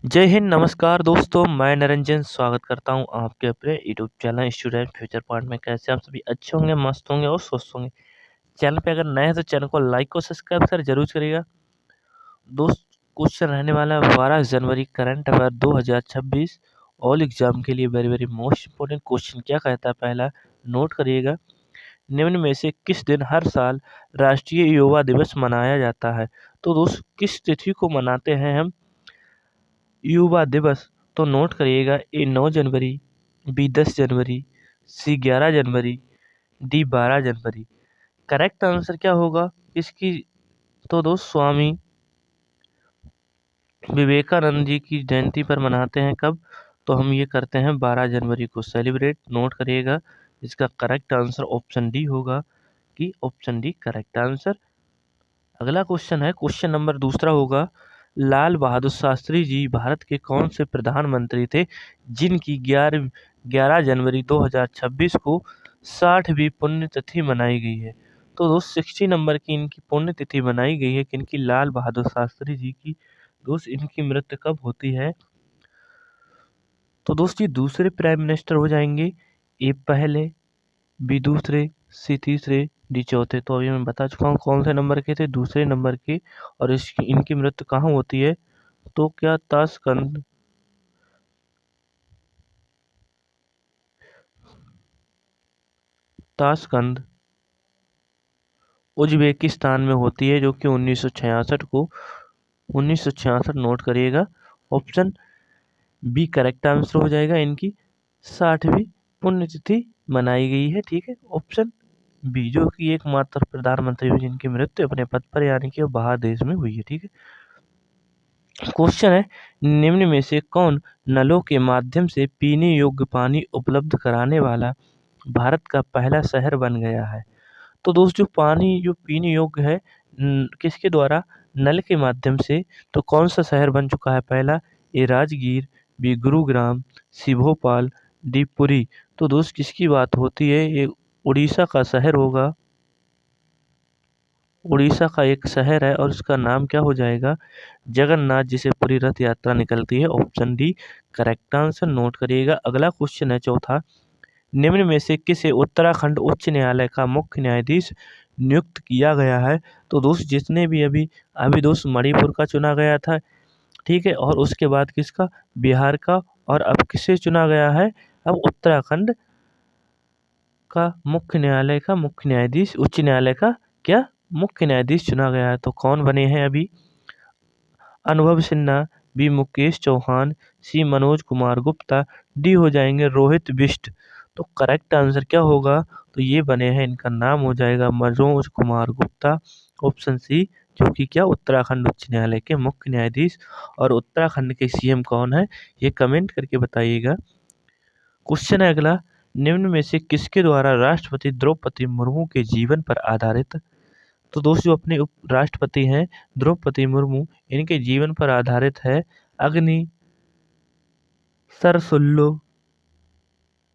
जय हिंद, नमस्कार दोस्तों। मैं निरंजन स्वागत करता हूं आपके अपने YouTube channel student future point में। कैसे आप सभी अच्छे होंगे, मस्त होंगे और स्वस्थ होंगे। चैनल पे अगर नए हैं तो चैनल को लाइक और सब्सक्राइब कर जरूर करिएगा। दोस्त, क्वेश्चन रहने वाला है 12 जनवरी करंट अफेयर 2026 ऑल एग्जाम के लिए very very most important question क्या कहता है। पहला नोट करिएगा, निम्न में से किस दिन हर साल राष्ट्रीय युवा दिवस मनाया जाता है। तो दोस्त, किस तिथि को मनाते हैं हम युवा दिवस? तो नोट करिएगा, ए 9 जनवरी, बी 10 जनवरी, सी 11 जनवरी, डी 12 जनवरी। करेक्ट आंसर क्या होगा इसकी? तो दोस्त, स्वामी विवेकानंद जी की जयंती पर मनाते हैं। कब? तो हम ये करते हैं 12 जनवरी को सेलिब्रेट। नोट करिएगा, इसका करेक्ट आंसर ऑप्शन डी होगा कि ऑप्शन डी करेक्ट आंसर। अगला क्वेश्चन है, क्वेश्चन नंबर दूसरा होगा, लाल बहादुर शास्त्री जी भारत के कौन से प्रधानमंत्री थे जिनकी 11 जनवरी 2026 को 60वीं पुण्यतिथि मनाई गई है। तो दोस्त, 60 नंबर की इनकी पुण्यतिथि मनाई गई है किनकी? लाल बहादुर शास्त्री जी की। दोस्त, इनकी मृत्यु कब होती है? तो दोस्त, ये दूसरे प्राइम मिनिस्टर हो जाएंगे। ए पहले, बी दूसरे, सी तीसरे, डी चौथे। तो अभी मैं बता चुका हूँ कौन से नंबर के थे, दूसरे नंबर के। और इसकी इनकी मृत्यु कहाँ होती है? तो क्या ताशकंद उज्बेकिस्तान में होती है, जो कि 1966 नोट करिएगा। ऑप्शन बी करेक्ट आंसर हो जाएगा। इनकी 60वीं पुण्यतिथि मनाई गई है। ठीक है, ऑप्शन बी, जो कि एकमात्र प्रधानमंत्री हुए जिनकी मृत्यु अपने पद पर यानी कि बाहर देश में हुई है। ठीक है, क्वेश्चन है, निम्न में से कौन नलों के माध्यम से पीने योग्य पानी उपलब्ध कराने वाला भारत का पहला शहर बन गया है? तो दोस्त, जो पानी जो पीने योग्य है किसके द्वारा? नल के माध्यम से। तो कौन सा शहर बन चुका है पहला? ए राजगीर, बी गुरुग्राम, सी भोपाल, डी पुरी। तो दोस्त, किसकी बात होती है? ये उड़ीसा का शहर होगा। उड़ीसा का एक शहर है और उसका नाम क्या हो जाएगा? जगन्नाथ, जिसे पूरी रथ यात्रा निकलती है। Option D correct answer. Note करिएगा। अगला क्वेश्चन है चौथा, निम्न में से किसे उत्तराखंड उच्च न्यायालय का मुख्य न्यायाधीश नियुक्त किया गया है? तो दोस्त, जितने भी अभी अभी दोस्त मणिपुर का चुना गया था, ठीक है, और उसके बाद किसका? बिहार का। और अब किसे चुना गया है? अब उत्तराखंड का मुख्य न्यायालय का मुख्य न्यायाधीश, उच्च न्यायालय का क्या मुख्य न्यायाधीश चुना गया है। तो कौन बने हैं अभी? अनुभव सिन्हा, बी मुकेश चौहान, सी मनोज कुमार गुप्ता, डी हो जाएंगे रोहित बिष्ट। तो करेक्ट आंसर क्या होगा? तो ये बने हैं, इनका नाम हो जाएगा मनोज कुमार गुप्ता। ऑप्शन सी, जो कि क्या उत्तराखंड उच्च न्यायालय के मुख्य न्यायाधीश। और उत्तराखंड के सीएम कौन है, ये कमेंट करके बताइएगा। क्वेश्चन है अगला, निम्न में से किसके द्वारा राष्ट्रपति द्रौपदी मुर्मू के जीवन पर आधारित? तो दोस्त, जो अपने उप राष्ट्रपति हैं द्रौपदी मुर्मू, इनके जीवन पर आधारित है अग्नि सरसुल्लू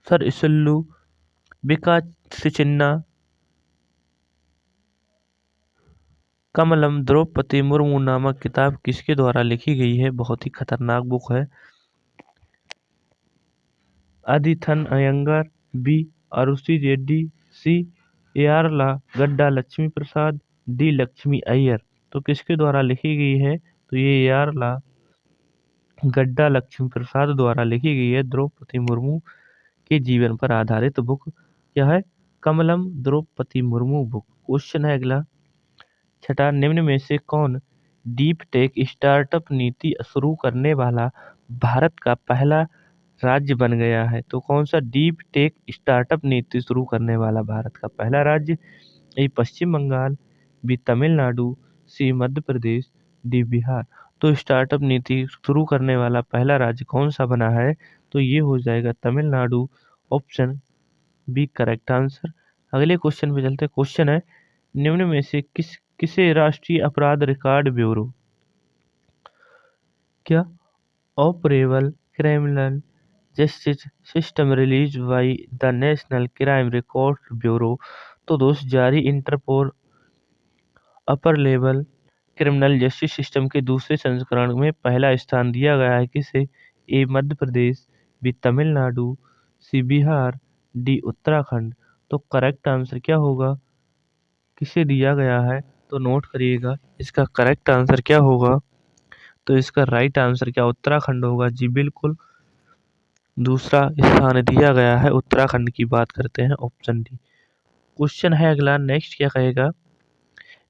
सरसुल्लू विकासचिन्ना कमलम। द्रौपदी मुर्मू नामक किताब किसके द्वारा लिखी गई है? बहुत ही खतरनाक बुक है। आदिथन अयंगर, बी अरुषि रेड्डी, सी यारला गड्डा लक्ष्मी प्रसाद, डी लक्ष्मी अय्यर। तो किसके द्वारा लिखी गई है? तो ये यारला गड्डा लक्ष्मी प्रसाद द्वारा लिखी गई है। द्रौपदी मुर्मू के जीवन पर आधारित बुक क्या है? कमलम द्रौपदी मुर्मू बुक। क्वेश्चन है अगला छठा, निम्न में से कौन डीप टेक स्टार्टअप नीति शुरू करने वाला भारत का पहला राज्य बन गया है? तो कौन सा डीप टेक स्टार्टअप नीति शुरू करने वाला भारत का पहला राज्य? ए पश्चिम बंगाल, बी तमिलनाडु, सी मध्य प्रदेश, डी बिहार। तो स्टार्टअप नीति शुरू करने वाला पहला राज्य कौन सा बना है? तो ये हो जाएगा Tamil Nadu. Option B correct answer. अगले क्वेश्चन पे चलते हैं। क्वेश्चन है, निम्न में से किसे राष्ट्रीय अपराध रिकॉर्ड ब्यूरो क्या operable criminal justice system release by the national crime record bureau? तो दोस्त, जारी Interpol upper level criminal justice system के दूसरे संस्करण में पहला स्थान दिया गया है किसे? ए मध्य प्रदेश, बी तमिलनाडु, सी बिहार, डी उत्तराखंड। तो करेक्ट आंसर क्या होगा? किसे दिया गया है? तो नोट करिएगा, इसका करेक्ट आंसर क्या होगा? तो इसका राइट आंसर क्या उत्तराखंड होगा? जी बिल्कुल, दूसरा स्थान दिया गया है उत्तराखंड की बात करते हैं, ऑप्शन डी। क्वेश्चन है अगला, नेक्स्ट क्या कहेगा?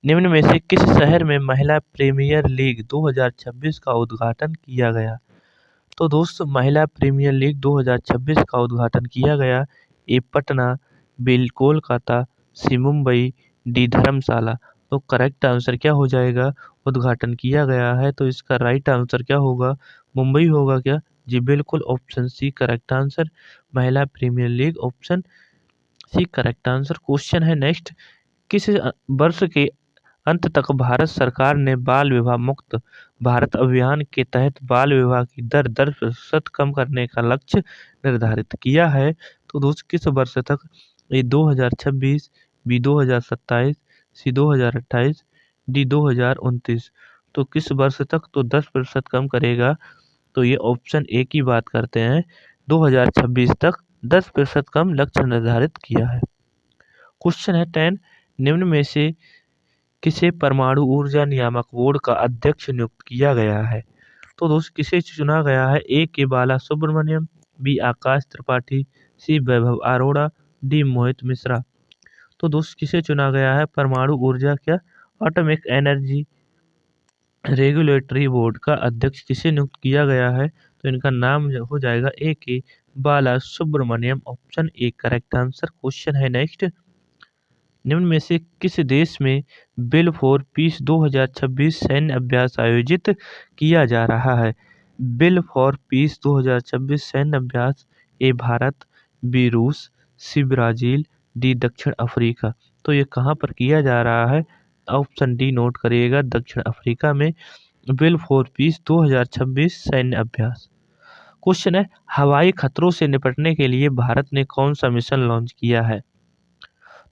निम्न में से किस शहर में महिला प्रीमियर लीग 2026 का उद्घाटन किया गया? तो दोस्त महिला प्रीमियर लीग 2026 का उद्घाटन किया गया ए पटना, बी कोलकाता, सी मुंबई, डी धर्मशाला। तो करेक्ट आंसर क्या हो जाएगा? उद्घाटन किया गया है, तो इसका राइट आंसर क्या होगा? मुंबई होगा क्या? जी बिल्कुल, ऑप्शन सी करेक्ट आंसर, महिला premier league, option C correct answer. Question है नेक्स्ट, किस वर्ष के अंत तक भारत सरकार ने बाल विवाह मुक्त भारत अभियान के तहत बाल विवाह की दर 10% कम करने का लक्ष्य निर्धारित किया है? तो दोस्त किस वर्ष तक? ए 2026, बी 2027, सी 2028, डी 2029। तो किस वर्ष तक? तो 10% कम करेगा, तो ये ऑप्शन ए की बात करते हैं, 2026 तक 10% कम लक्ष्य निर्धारित किया है। क्वेश्चन है 10, निम्न में से किसे परमाणु ऊर्जा नियामक बोर्ड का अध्यक्ष नियुक्त किया गया है? तो दोस्त किसे चुना गया है? ए के बाला सुब्रमण्यम, बी आकाश त्रिपाठी, सी वैभव अरोड़ा, डी मोहित मिश्रा। तो दोस्त किसे चुना गया है? परमाणु ऊर्जा क्या एटॉमिक एनर्जी रेगुलेटरी बोर्ड का अध्यक्ष किसे नियुक्त किया गया है? तो इनका नाम हो जाएगा A K Bala Subramaniam, option A correct answer. Question है नेक्स्ट, निम्न में से किस देश में बिल फॉर पीस 2026 सैन्य अभ्यास आयोजित किया जा रहा है? बिल फॉर पीस 2026 सैन्य अभ्यास ए भारत, बी रूस, सी ब्राजील, डी दक्षिण अफ्रीका। तो ये कहाँ पर किया जा रहा है? ऑप्शन डी नोट करिएगा, दक्षिण अफ्रीका में बिल फॉर पीस 2026 सैन्य अभ्यास। क्वेश्चन है, हवाई खतरों से निपटने के लिए भारत ने कौन सा मिशन लॉन्च किया है?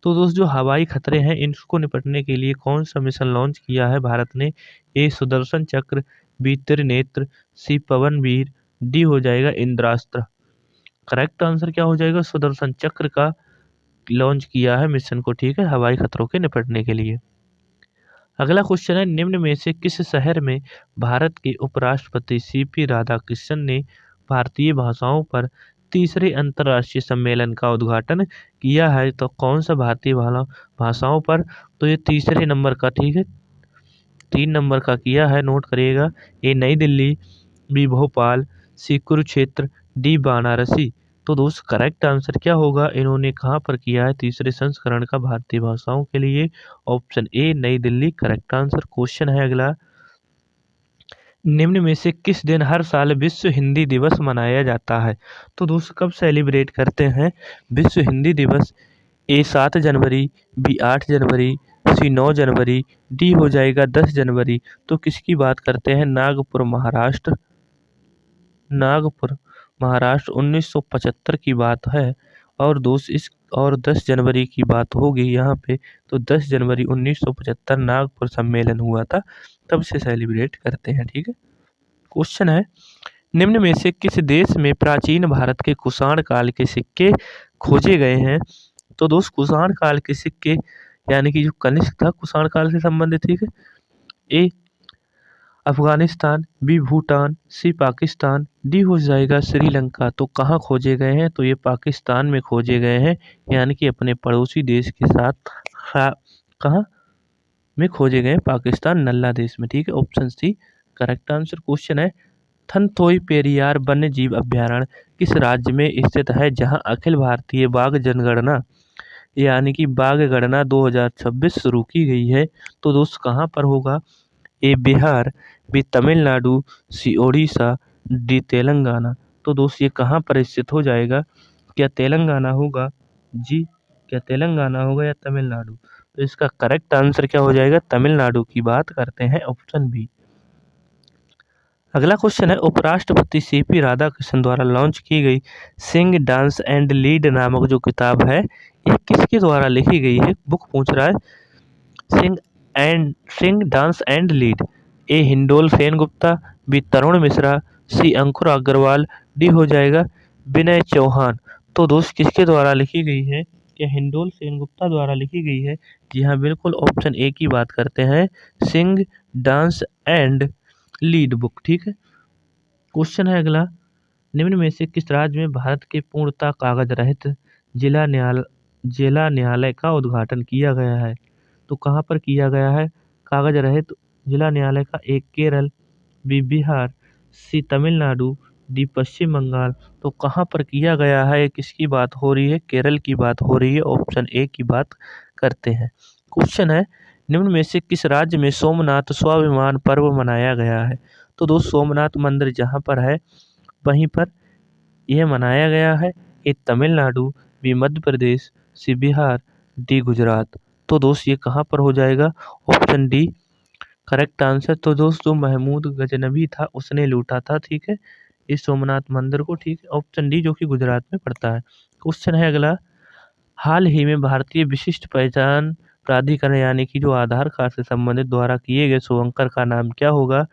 तो दोस्त जो हवाई खतरे हैं इनको निपटने के लिए कौन सा मिशन लॉन्च किया है भारत ने? ए सुदर्शन चक्र, बी त्रिनेत्र, सी पवनवीर, डी हो जाएगा इंद्रास्त्र। करेक्ट आंसर क्या हो जाएगा? सुदर्शन चक्र का लॉन्च किया है मिशन को, ठीक है, हवाई खतरों के निपटने के लिए। अगला क्वेश्चन है, निम्न में से किस शहर में भारत के उपराष्ट्रपति सीपी राधाकृष्णन ने भारतीय भाषाओं पर तीसरे अंतर्राष्ट्रीय सम्मेलन का उद्घाटन किया है? तो कौन सा भारतीय भाषाओं पर? तो ये तीसरे नंबर का, ठीक है, 3 नंबर का किया है, नोट करिएगा। ए नई दिल्ली, बी भोपाल, सी कुरुक्षेत्र, डी वाराणसी। तो दोस्त करेक्ट आंसर क्या होगा? इन्होंने कहाँ पर किया है तीसरे संस्करण का भारतीय भाषाओं के लिए? ऑप्शन ए नई दिल्ली करेक्ट आंसर। क्वेश्चन है अगला, निम्न में से किस दिन हर साल विश्व हिंदी दिवस मनाया जाता है? तो दोस्त कब सेलिब्रेट करते हैं विश्व हिंदी दिवस? ए 7 जनवरी, बी 8 जनवरी, सी 9 जनवरी, डी हो जाएगा 10 जनवरी। तो किसकी बात करते हैं? नागपुर महाराष्ट्र, नागपुर महाराष्ट्र 1975 की बात है। और दोस्त इस और 10 जनवरी की बात होगी यहाँ पे, तो 10 जनवरी 1975 नागपुर सम्मेलन हुआ था, तब से सेलिब्रेट करते हैं, ठीक है। क्वेश्चन है, निम्न में से किस देश में प्राचीन भारत के कुषाण काल के सिक्के खोजे गए हैं? तो दोस्त कुषाण काल के सिक्के यानी कि जो कनिष्क था कुषाण काल से संबंधित, ठीक है। ए अफगानिस्तान, बी भूटान, सी पाकिस्तान, डी हो जाएगा श्रीलंका। तो कहाँ खोजे गए हैं? तो ये पाकिस्तान में खोजे गए हैं, यानी कि अपने पड़ोसी देश के साथ कहाँ में खोजे गए? पाकिस्तान नल्ला देश में, ठीक है, option C correct answer. Question है, थनथोई पेरियार वन्य जीव अभ्यारण्य किस राज्य में स्थित है जहां अखिल भारतीय बाघ जनगणना यानी कि बाघ गणना 2026 शुरू की गई है? तो दोस्त कहां पर होगा? ए बिहार, बी तमिलनाडु, सी ओडिशा, डी तेलंगाना। तो दोस्त ये कहां पर स्थित हो जाएगा? क्या तेलंगाना होगा? जी, क्या तेलंगाना होगा या तमिलनाडु? तो इसका करेक्ट आंसर क्या हो जाएगा? तमिलनाडु की बात करते हैं, ऑप्शन बी। अगला क्वेश्चन है, उपराष्ट्रपति सीपी राधाकृष्णन द्वारा लॉन्च की गई सिंग डांस एंड लीड नामक जो किताब है, ये किसके द्वारा लिखी गई है? बुक पूछ रहा है, sing sing dance and lead. A Hindol Sen Gupta, B Tarun Mishra, C Ankur Agarwal, D हो जाएगा विनय चौहान। तो दोस्त किसके द्वारा लिखी गई है? क्या हिंडोल सेन गुप्ता द्वारा लिखी गई है? जी हाँ, बिल्कुल ऑप्शन ए की बात करते हैं, सिंग डांस एंड लीड बुक। ठीक है। क्वेश्चन है अगला, निम्न में से किस राज्य में भारत के पूर्णतः कागज रहित जिला न्यायालय का उद्घाटन किया गया है? तो कहाँ पर किया गया है कागज रहित जिला न्यायालय का? एक केरल, बी बिहार, सी तमिलनाडु, डी पश्चिम बंगाल। तो कहाँ पर किया गया है? किसकी बात हो रही है? केरल की बात हो रही है। ऑप्शन ए की बात करते हैं। क्वेश्चन है, निम्न में से किस राज्य में सोमनाथ स्वाभिमान पर्व मनाया गया है? तो दोस्त सोमनाथ मंदिर जहाँ पर है वहीं पर यह मनाया गया है। ए तमिलनाडु, बी मध्य प्रदेश, सी बिहार, डी गुजरात। तो दोस्त ये कहाँ पर हो जाएगा? Option D correct answer. तो दोस्तों महमूद गजनबी था, उसने लूटा था। ठीक है, इस सोमनाथ मंदिर को। ठीक है, ऑप्शन डी जो कि गुजरात में पड़ता है। क्वेश्चन है अगला, हाल ही में भारतीय विशिष्ट पहचान प्राधिकरण यानी कि जो आधार कार्ड से संबंधित द्वारा किए गए शुभंकर का नाम क्या होगा?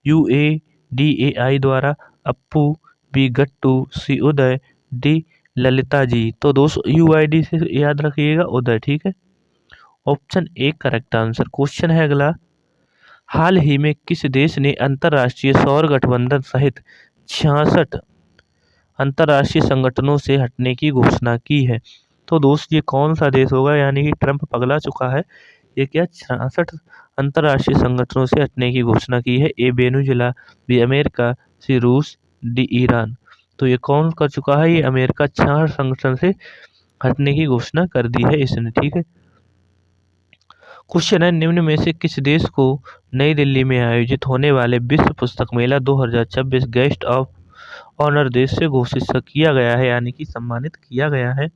UADAI द्वारा अप्पू, बी गट्टू, सी उदय, डी ललिता जी। तो दोस्त UID से याद रखिएगा उदय। ठीक है, option A correct answer. Question है अगला, हाल ही में किस देश ने अंतर्राष्ट्रीय सौर गठबंधन सहित 66 अंतर्राष्ट्रीय संगठनों से हटने की घोषणा की है? तो दोस्त ये कौन सा देश होगा? यानी कि ट्रंप पगला चुका है। ये क्या 66 अंतर्राष्ट्रीय संगठनों से हटने की घोषणा की है? ए वेनेजुएला, बी अमेरिका, सी रूस, डी ईरान। तो ये कौन कर चुका है? ये अमेरिका 66 संगठन से हटने की घोषणा कर दी है इसने। ठीक है। क्वेश्चन है, निम्न में से किस देश को नई दिल्ली में आयोजित होने वाले विश्व पुस्तक मेला 2026 गेस्ट ऑफ ऑनर देश से घोषित किया गया है यानी कि सम्मानित किया गया है?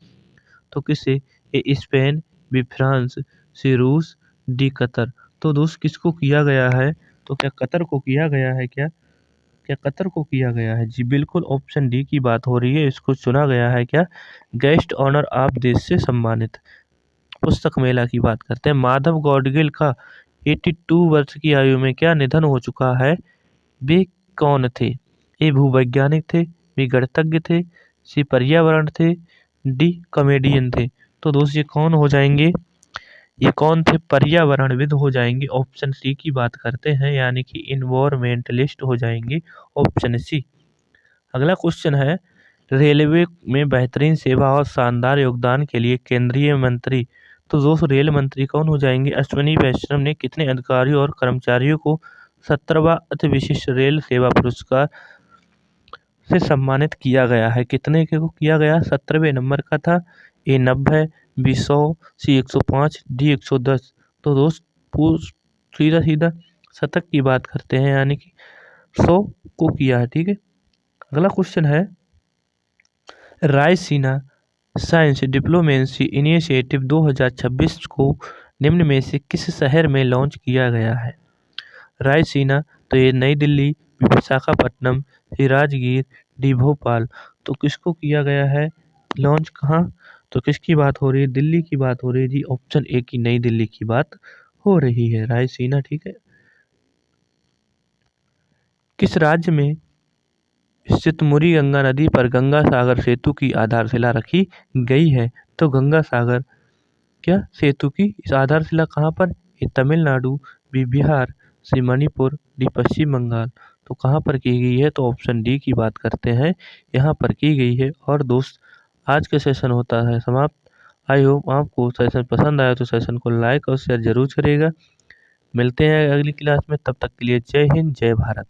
तो किसे? ए स्पेन, बी फ्रांस, सी रूस, डी कतर। तो दोस्त किसको किया गया है? तो क्या कतर को किया गया है? क्या कतर को किया गया है? जी बिल्कुल, ऑप्शन डी की बात हो रही है। इसको चुना गया है क्या? गेस्ट ऑनर ऑफ देश से सम्मानित। पुस्तक मेला की बात करते हैं। माधव गौडगिल का 82 वर्ष की आयु में क्या निधन हो चुका है? वे कौन थे? ए भूवैज्ञानिक थे, बी गणितज्ञ थे, सी पर्यावरण थे, डी कॉमेडियन थे। तो दोस्त ये कौन हो जाएंगे? ये कौन थे? पर्यावरणविद हो जाएंगे। ऑप्शन सी की बात करते हैं यानी कि इन्वायरमेंटलिस्ट हो जाएंगे। Option C. अगला क्वेश्चन है, रेलवे में बेहतरीन सेवा और शानदार योगदान के लिए केंद्रीय मंत्री। तो दोस्त रेल मंत्री कौन हो जाएंगे? अश्विनी वैष्णव ने कितने अधिकारियों और कर्मचारियों को 17वां अति विशिष्ट रेल सेवा पुरस्कार से सम्मानित किया गया है? कितने को किया गया? 17वें नंबर का था। ए 90, बी 100, सी 105, डी 110। तो दोस्त सीधा सीधा शतक की बात करते हैं यानी कि 100 को किया है। ठीक है। अगला क्वेश्चन है, रायसीना साइंस डिप्लोमेसी इनिशिएटिव 2026 को निम्न में से किस शहर में लॉन्च किया गया है? रायसीना, तो ये नई दिल्ली, विशाखापट्टनम, सी राजगीर, डी भोपाल। तो किसको किया गया है लॉन्च? कहाँ? तो किसकी बात हो रही है? दिल्ली की बात हो रही है जी। ऑप्शन ए की नई दिल्ली की बात हो रही है, रायसीना। ठीक है। किस राज्य में स्थित मुरी गंगा नदी पर गंगा सागर सेतु की आधारशिला रखी गई है? तो गंगा सागर क्या सेतु की इस आधारशिला कहाँ पर? ये तमिलनाडु, बी बिहार, सी मणिपुर, डी पश्चिम बंगाल। तो कहाँ पर की गई है? तो ऑप्शन डी की बात करते हैं, यहाँ पर की गई है। और दोस्त आज का सेशन होता है समाप्त। आई होप आपको सेशन पसंद आया तो सेशन को लाइक और शेयर जरूर करिएगा। मिलते हैं अगली क्लास में, तब तक के लिए जय हिंद, जय भारत।